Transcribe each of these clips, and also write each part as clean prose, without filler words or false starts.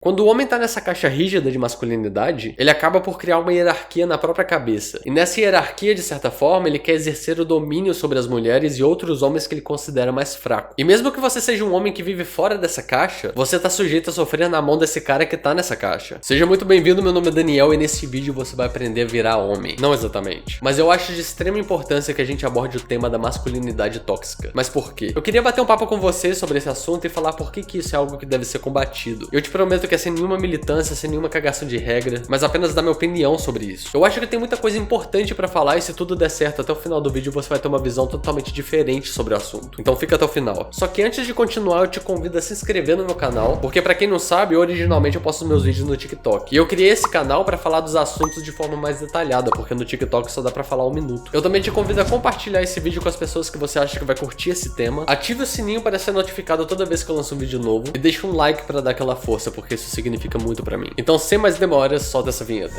Quando o homem tá nessa caixa rígida de masculinidade, ele acaba por criar uma hierarquia na própria cabeça. E nessa hierarquia, de certa forma, ele quer exercer o domínio sobre as mulheres e outros homens que ele considera mais fracos. E mesmo que você seja um homem que vive fora dessa caixa, você tá sujeito a sofrer na mão desse cara que tá nessa caixa. Seja muito bem-vindo, meu nome é Daniel e nesse vídeo você vai aprender a virar homem. Não exatamente. Mas eu acho de extrema importância que a gente aborde o tema da masculinidade tóxica. Mas por quê? Eu queria bater um papo com você sobre esse assunto e falar por que isso é algo que deve ser combatido. Eu te prometo que é sem nenhuma militância, sem nenhuma cagação de regra, mas apenas dar minha opinião sobre isso. Eu acho que tem muita coisa importante pra falar e se tudo der certo até o final do vídeo você vai ter uma visão totalmente diferente sobre o assunto. Então fica até o final. Só que antes de continuar eu te convido a se inscrever no meu canal, porque pra quem não sabe, originalmente eu posto meus vídeos no TikTok. E eu criei esse canal pra falar dos assuntos de forma mais detalhada, porque no TikTok só dá pra falar 1 minuto. Eu também te convido a compartilhar esse vídeo com as pessoas que você acha que vai curtir esse tema. Ative o sininho para ser notificado toda vez que eu lanço um vídeo novo e deixa um like pra dar aquela força, porque isso significa muito pra mim. Então, sem mais demoras, solta essa vinheta.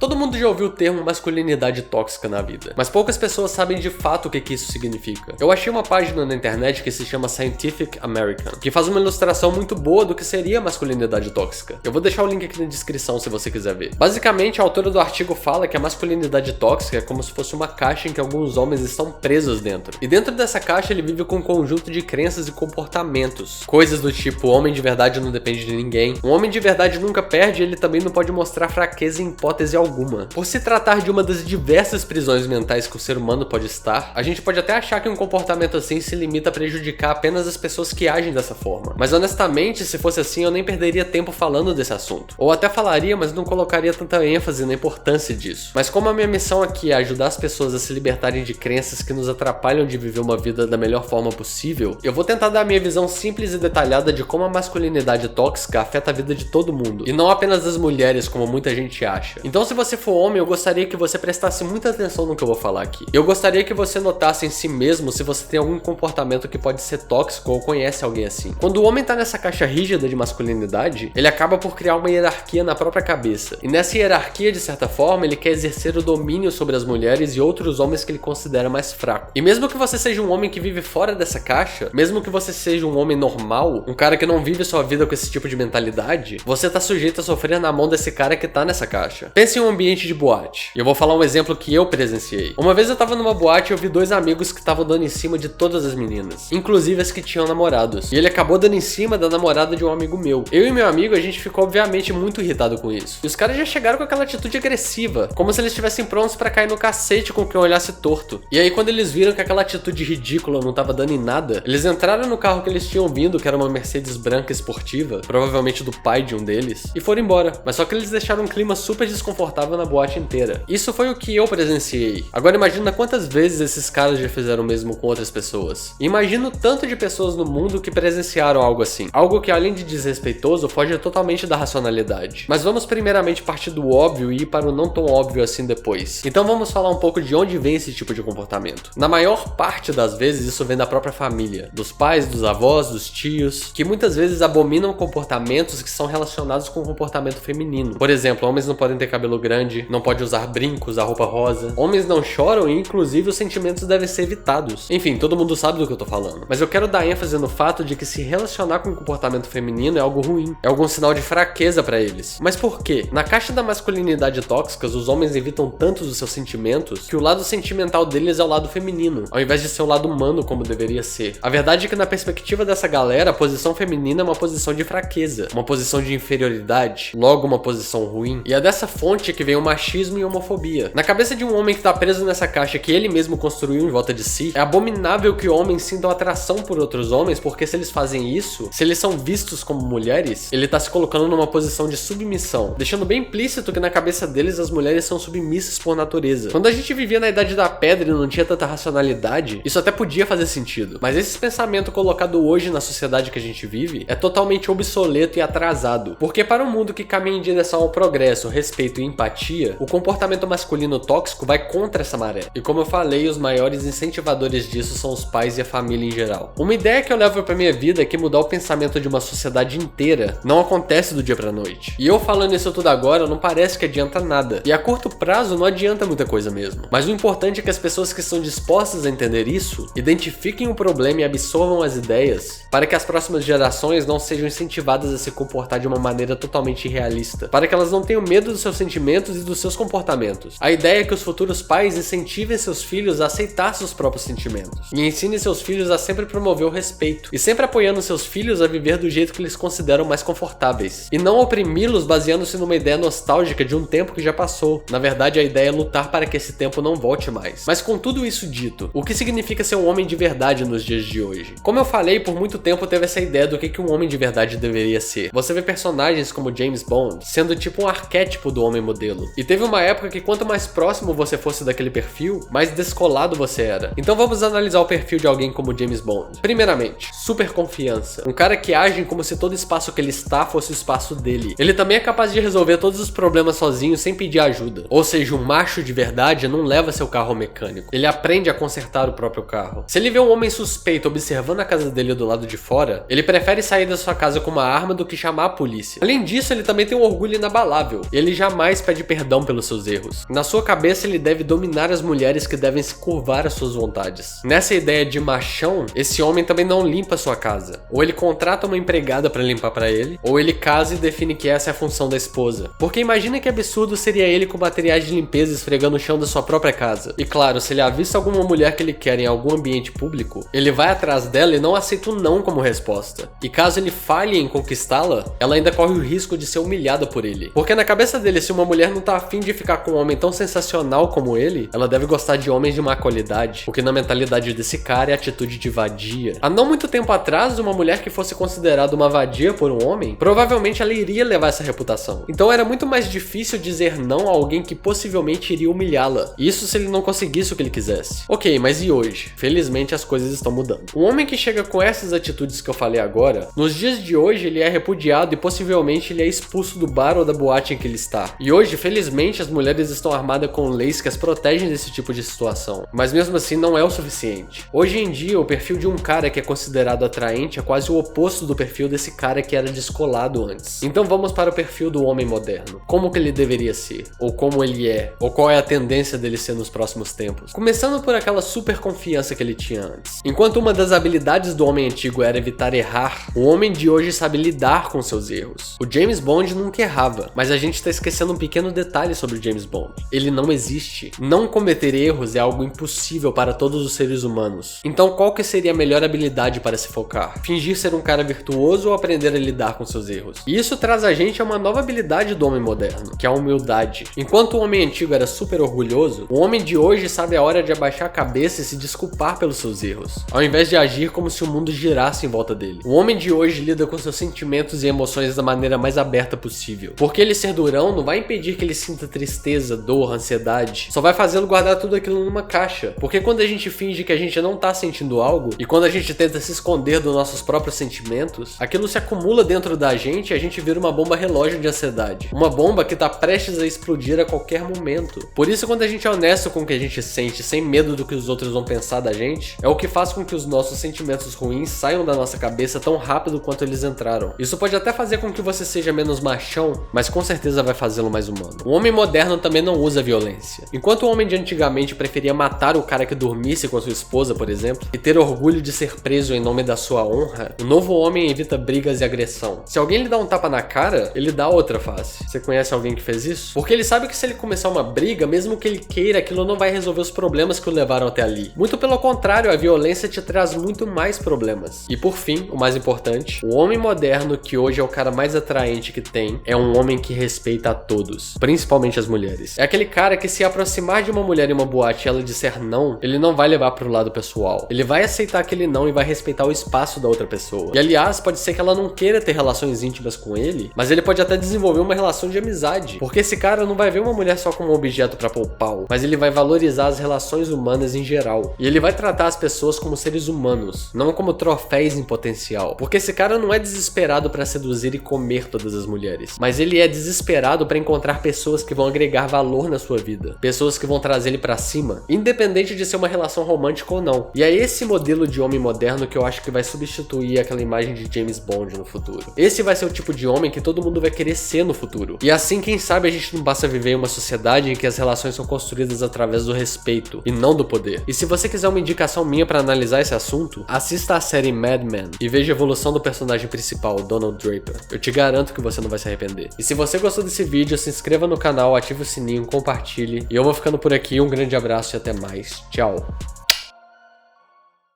Todo mundo já ouviu o termo masculinidade tóxica na vida, mas poucas pessoas sabem de fato o que isso significa. Eu achei uma página na internet que se chama Scientific American, que faz uma ilustração muito boa do que seria masculinidade tóxica. Eu vou deixar o link aqui na descrição se você quiser ver. Basicamente, a autora do artigo fala que a masculinidade tóxica é como se fosse uma caixa em que alguns homens estão presos dentro. E dentro dessa caixa ele vive com um conjunto de crenças e comportamentos. Coisas do tipo, o homem de verdade não depende de ninguém, um homem de verdade nunca perde e ele também não pode mostrar fraqueza em hipótese alguma. Por se tratar de uma das diversas prisões mentais que o ser humano pode estar, a gente pode até achar que um comportamento assim se limita a prejudicar apenas as pessoas que agem dessa forma. Mas honestamente, se fosse assim, eu nem perderia tempo falando desse assunto. Ou até falaria, mas não colocaria tanta ênfase na importância disso. Mas como a minha missão aqui é ajudar as pessoas a se libertarem de crenças que nos atrapalham de viver uma vida da melhor forma possível, eu vou tentar dar a minha visão simples e detalhada de como a masculinidade tóxica afeta a vida de todo mundo, e não apenas das mulheres, como muita gente acha. Então, se você for homem, eu gostaria que você prestasse muita atenção no que eu vou falar aqui. Eu gostaria que você notasse em si mesmo se você tem algum comportamento que pode ser tóxico ou conhece alguém assim. Quando o homem tá nessa caixa rígida de masculinidade, ele acaba por criar uma hierarquia na própria cabeça. E nessa hierarquia, de certa forma, ele quer exercer o domínio sobre as mulheres e outros homens que ele considera mais fracos. E mesmo que você seja um homem que vive fora dessa caixa, mesmo que você seja um homem normal, um cara que não vive sua vida com esse tipo de mentalidade, você tá sujeito a sofrer na mão desse cara que tá nessa caixa. Pense em um ambiente de boate. E eu vou falar um exemplo que eu presenciei. Uma vez eu tava numa boate e eu vi 2 amigos que estavam dando em cima de todas as meninas, inclusive as que tinham namorados. E ele acabou dando em cima da namorada de um amigo meu. Eu e meu amigo, a gente ficou obviamente muito irritado com isso. E os caras já chegaram com aquela atitude agressiva, como se eles estivessem prontos pra cair no cacete com quem olhasse torto. E aí quando eles viram que aquela atitude ridícula não tava dando em nada, eles entraram no carro que eles tinham vindo, que era uma Mercedes branca esportiva, provavelmente do pai de um deles, e foram embora. Mas só que eles deixaram um clima super desconfortável na boate inteira. Isso foi o que eu presenciei. Agora imagina quantas vezes esses caras já fizeram o mesmo com outras pessoas. Imagina o tanto de pessoas no mundo que presenciaram algo assim. Algo que além de desrespeitoso, foge totalmente da racionalidade. Mas vamos primeiramente partir do óbvio e ir para o não tão óbvio assim depois. Então vamos falar um pouco de onde vem esse tipo de comportamento. Na maior parte das vezes isso vem da própria família. Dos pais, dos avós, dos tios, que muitas vezes abominam comportamentos que são relacionados com o comportamento feminino. Por exemplo, homens não podem ter cabelo grande, não pode usar brincos, usar roupa rosa. Homens não choram e inclusive os sentimentos devem ser evitados. Enfim, todo mundo sabe do que eu tô falando. Mas eu quero dar ênfase no fato de que se relacionar com o comportamento feminino é algo ruim. É algum sinal de fraqueza pra eles. Mas por quê? Na caixa da masculinidade tóxica, os homens evitam tanto os seus sentimentos que o lado sentimental deles é o lado feminino, ao invés de ser o lado humano como deveria ser. A verdade é que na perspectiva dessa galera, a posição feminina é uma posição de fraqueza, uma posição de inferioridade, logo uma posição ruim. E é dessa fonte que vem o machismo e a homofobia. Na cabeça de um homem que tá preso nessa caixa que ele mesmo construiu em volta de si, é abominável que homens sintam atração por outros homens, porque se eles fazem isso, se eles são vistos como mulheres, ele tá se colocando numa posição de submissão, deixando bem implícito que na cabeça deles as mulheres são submissas por natureza. Quando a gente vivia na Idade da Pedra e não tinha tanta racionalidade, isso até podia fazer sentido, mas esse pensamento colocado hoje na sociedade que a gente vive é totalmente obsoleto e atrasado, porque para um mundo que caminha em direção ao progresso, respeito e empatia, dia, o comportamento masculino tóxico vai contra essa maré. E como eu falei, os maiores incentivadores disso são os pais e a família em geral. Uma ideia que eu levo pra minha vida é que mudar o pensamento de uma sociedade inteira não acontece do dia pra noite. E eu falando isso tudo agora não parece que adianta nada. E a curto prazo não adianta muita coisa mesmo. Mas o importante é que as pessoas que estão dispostas a entender isso, identifiquem o problema e absorvam as ideias, para que as próximas gerações não sejam incentivadas a se comportar de uma maneira totalmente irrealista, para que elas não tenham medo dos seus sentimentos e dos seus comportamentos. A ideia é que os futuros pais incentivem seus filhos a aceitar seus próprios sentimentos, e ensinem seus filhos a sempre promover o respeito, e sempre apoiando seus filhos a viver do jeito que eles consideram mais confortáveis, e não oprimi-los baseando-se numa ideia nostálgica de um tempo que já passou. Na verdade, a ideia é lutar para que esse tempo não volte mais. Mas com tudo isso dito, o que significa ser um homem de verdade nos dias de hoje? Como eu falei, por muito tempo teve essa ideia do que um homem de verdade deveria ser. Você vê personagens como James Bond sendo tipo um arquétipo do homem modelo. E teve uma época que quanto mais próximo você fosse daquele perfil, mais descolado você era. Então vamos analisar o perfil de alguém como James Bond. Primeiramente, super confiança. Um cara que age como se todo espaço que ele está fosse o espaço dele. Ele também é capaz de resolver todos os problemas sozinho sem pedir ajuda. Ou seja, um macho de verdade não leva seu carro ao mecânico. Ele aprende a consertar o próprio carro. Se ele vê um homem suspeito observando a casa dele do lado de fora, ele prefere sair da sua casa com uma arma do que chamar a polícia. Além disso, ele também tem um orgulho inabalável. Ele jamais pede perdão pelos seus erros. Na sua cabeça, ele deve dominar as mulheres que devem se curvar às suas vontades. Nessa ideia de machão, esse homem também não limpa a sua casa. Ou ele contrata uma empregada para limpar para ele, ou ele casa e define que essa é a função da esposa. Porque imagina que absurdo seria ele com materiais de limpeza esfregando o chão da sua própria casa. E claro, se ele avista alguma mulher que ele quer em algum ambiente público, ele vai atrás dela e não aceita o não como resposta. E caso ele falhe em conquistá-la, ela ainda corre o risco de ser humilhada por ele. Porque na cabeça dele, se uma mulher não tá afim de ficar com um homem tão sensacional como ele, ela deve gostar de homens de má qualidade. Porque na mentalidade desse cara é atitude de vadia. Há não muito tempo atrás, uma mulher que fosse considerada uma vadia por um homem, provavelmente ela iria levar essa reputação. Então era muito mais difícil dizer não a alguém que possivelmente iria humilhá-la. Isso se ele não conseguisse o que ele quisesse. Ok, mas e hoje? Felizmente as coisas estão mudando. Um homem que chega com essas atitudes que eu falei agora, nos dias de hoje ele é repudiado e possivelmente ele é expulso do bar ou da boate em que ele está. E hoje, felizmente, as mulheres estão armadas com leis que as protegem desse tipo de situação. Mas mesmo assim não é o suficiente. Hoje em dia, o perfil de um cara que é considerado atraente é quase o oposto do perfil desse cara que era descolado antes. Então vamos para o perfil do homem moderno. Como que ele deveria ser? Ou como ele é? Ou qual é a tendência dele ser nos próximos tempos? Começando por aquela super confiança que ele tinha antes. Enquanto uma das habilidades do homem antigo era evitar errar, o homem de hoje sabe lidar com seus erros. O James Bond nunca errava, mas a gente tá esquecendo um pequeno detalhe sobre o James Bond. Ele não existe. Não cometer erros é algo impossível para todos os seres humanos. Então qual que seria a melhor habilidade para se focar? Fingir ser um cara virtuoso ou aprender a lidar com seus erros? E isso traz a gente a uma nova habilidade do homem moderno, que é a humildade. Enquanto o homem antigo era super orgulhoso, o homem de hoje sabe a hora de abaixar a cabeça e se desculpar pelos seus erros, ao invés de agir como se o mundo girasse em volta dele. O homem de hoje lida com seus sentimentos e emoções da maneira mais aberta possível. Porque ele ser durão não vai impedir que ele sinta tristeza, dor, ansiedade, só vai fazê-lo guardar tudo aquilo numa caixa. Porque quando a gente finge que a gente não tá sentindo algo, e quando a gente tenta se esconder dos nossos próprios sentimentos, aquilo se acumula dentro da gente e a gente vira uma bomba relógio de ansiedade. Uma bomba que tá prestes a explodir a qualquer momento. Por isso, quando a gente é honesto com o que a gente sente, sem medo do que os outros vão pensar da gente, é o que faz com que os nossos sentimentos ruins saiam da nossa cabeça tão rápido quanto eles entraram. Isso pode até fazer com que você seja menos machão, mas com certeza vai fazê-lo mais humano. O homem moderno também não usa violência. Enquanto o homem de antigamente preferia matar o cara que dormisse com a sua esposa, por exemplo, e ter orgulho de ser preso em nome da sua honra, o novo homem evita brigas e agressão. Se alguém lhe dá um tapa na cara, ele dá outra face. Você conhece alguém que fez isso? Porque ele sabe que se ele começar uma briga, mesmo que ele queira, aquilo não vai resolver os problemas que o levaram até ali. Muito pelo contrário, a violência te traz muito mais problemas. E por fim, o mais importante, o homem moderno, que hoje é o cara mais atraente que tem, é um homem que respeita a todos, principalmente as mulheres. É aquele cara que se aproximar de uma mulher em uma boate e ela disser não, ele não vai levar pro lado pessoal. Ele vai aceitar aquele não e vai respeitar o espaço da outra pessoa. E aliás, pode ser que ela não queira ter relações íntimas com ele, mas ele pode até desenvolver uma relação de amizade. Porque esse cara não vai ver uma mulher só como um objeto pra pôr pau, mas ele vai valorizar as relações humanas em geral. E ele vai tratar as pessoas como seres humanos, não como troféus em potencial. Porque esse cara não é desesperado pra seduzir e comer todas as mulheres, mas ele é desesperado pra encontrar pessoas pessoas que vão agregar valor na sua vida, pessoas que vão trazer ele pra cima, independente de ser uma relação romântica ou não. E é esse modelo de homem moderno que eu acho que vai substituir aquela imagem de James Bond no futuro. Esse vai ser o tipo de homem que todo mundo vai querer ser no futuro. E assim, quem sabe a gente não passa a viver em uma sociedade em que as relações são construídas através do respeito e não do poder. E se você quiser uma indicação minha pra analisar esse assunto, assista a série Mad Men e veja a evolução do personagem principal, Donald Draper. Eu te garanto que você não vai se arrepender. E se você gostou desse vídeo, se inscreva no canal, ative o sininho, compartilhe. E eu vou ficando por aqui, um grande abraço e até mais. Tchau!